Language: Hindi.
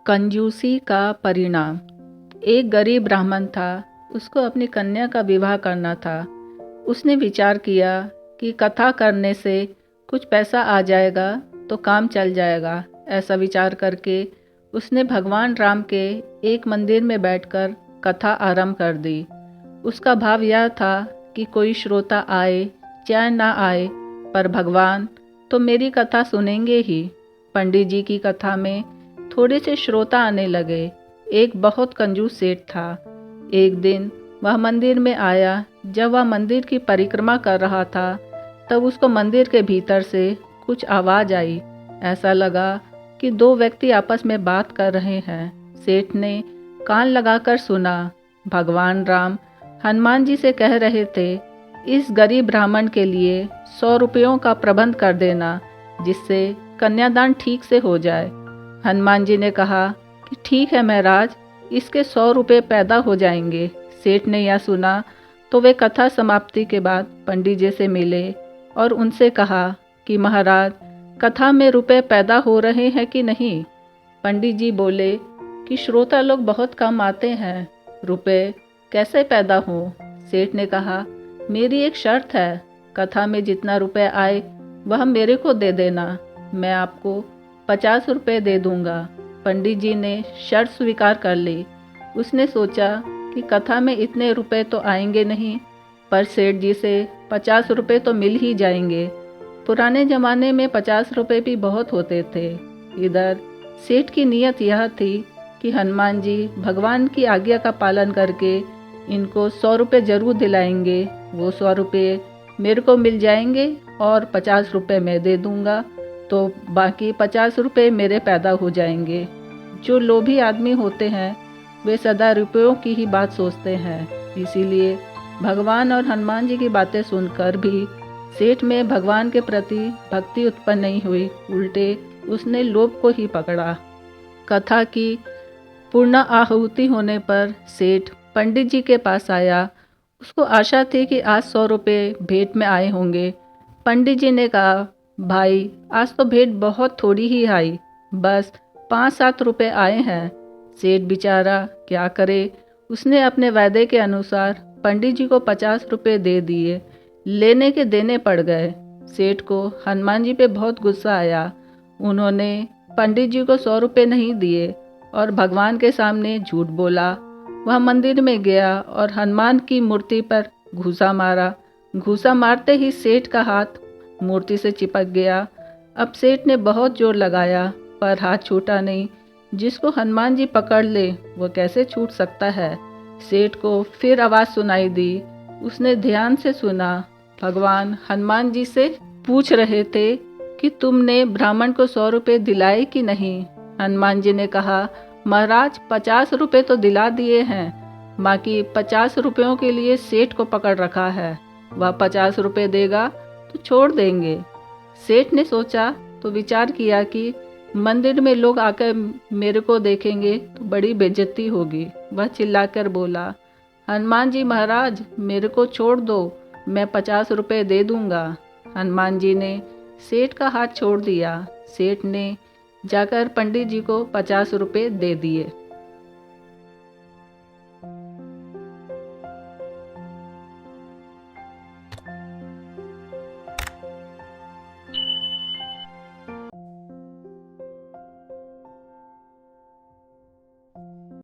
कंजूसी का परिणाम। एक गरीब ब्राह्मण था। उसको अपनी कन्या का विवाह करना था। उसने विचार किया कि कथा करने से कुछ पैसा आ जाएगा तो काम चल जाएगा। ऐसा विचार करके उसने भगवान राम के एक मंदिर में बैठकर कथा आरंभ कर दी। उसका भाव यह था कि कोई श्रोता आए चाहे ना आए, पर भगवान तो मेरी कथा सुनेंगे ही। पंडित जी की कथा में थोड़े से श्रोता आने लगे। एक बहुत कंजूस सेठ था। एक दिन वह मंदिर में आया। जब वह मंदिर की परिक्रमा कर रहा था तब उसको मंदिर के भीतर से कुछ आवाज़ आई। ऐसा लगा कि दो व्यक्ति आपस में बात कर रहे हैं। सेठ ने कान लगाकर सुना। भगवान राम हनुमान जी से कह रहे थे, इस गरीब ब्राह्मण के लिए 100 रुपयों का प्रबंध कर देना, जिससे कन्यादान ठीक से हो जाए। हनुमान जी ने कहा कि ठीक है महाराज, इसके 100 रुपये पैदा हो जाएंगे। सेठ ने यह सुना तो वे कथा समाप्ति के बाद पंडित जी से मिले और उनसे कहा कि महाराज, कथा में रुपए पैदा हो रहे हैं कि नहीं। पंडित जी बोले कि श्रोता लोग बहुत कम आते हैं, रुपए कैसे पैदा हो। सेठ ने कहा, मेरी एक शर्त है, कथा में जितना रुपए आए वह मेरे को दे देना, मैं आपको 50 रुपये दे दूंगा। पंडित जी ने शर्त स्वीकार कर ली। उसने सोचा कि कथा में इतने रुपए तो आएंगे नहीं, पर सेठ जी से 50 रुपये तो मिल ही जाएंगे। पुराने ज़माने में 50 रुपये भी बहुत होते थे। इधर सेठ की नीयत यह थी कि हनुमान जी भगवान की आज्ञा का पालन करके इनको 100 रुपये जरूर दिलाएंगे। वो 100 रुपये मेरे को मिल जाएंगे और 50 रुपये मैं दे दूंगा, तो बाकी 50 रुपये मेरे पैदा हो जाएंगे। जो लोभी आदमी होते हैं वे सदा रुपयों की ही बात सोचते हैं। इसीलिए भगवान और हनुमान जी की बातें सुनकर भी सेठ में भगवान के प्रति भक्ति उत्पन्न नहीं हुई, उल्टे उसने लोभ को ही पकड़ा। कथा की पूर्ण आहुति होने पर सेठ पंडित जी के पास आया। उसको आशा थी कि आज 100 रुपये भेंट में आए होंगे। पंडित जी ने कहा, भाई आज तो भेंट बहुत थोड़ी ही आई, बस 5-7 रुपये आए हैं। सेठ बेचारा क्या करे। उसने अपने वायदे के अनुसार पंडित जी को 50 रुपये दे दिए। लेने के देने पड़ गए। सेठ को हनुमान जी पे बहुत गुस्सा आया। उन्होंने पंडित जी को 100 रुपये नहीं दिए और भगवान के सामने झूठ बोला। वह मंदिर में गया और हनुमान की मूर्ति पर घूसा मारा। घूसा मारते ही सेठ का हाथ मूर्ति से चिपक गया। अब सेठ ने बहुत जोर लगाया पर हाथ छूटा नहीं। जिसको हनुमान जी पकड़ ले वो कैसे छूट सकता है। सेठ को फिर आवाज़ सुनाई दी। उसने ध्यान से सुना। भगवान हनुमान जी से पूछ रहे थे कि तुमने ब्राह्मण को 100 रुपये दिलाए कि नहीं। हनुमान जी ने कहा, महाराज 50 रुपये तो दिला दिए हैं, बाकी 50 रुपयों के लिए सेठ को पकड़ रखा है। वह 50 रुपये देगा तो छोड़ देंगे। सेठ ने सोचा तो विचार किया कि मंदिर में लोग आकर मेरे को देखेंगे तो बड़ी बेइज्जती होगी। वह चिल्लाकर बोला, हनुमान जी महाराज, मेरे को छोड़ दो, मैं 50 रुपये दे दूंगा। हनुमान जी ने सेठ का हाथ छोड़ दिया। सेठ ने जाकर पंडित जी को 50 रुपये दे दिए।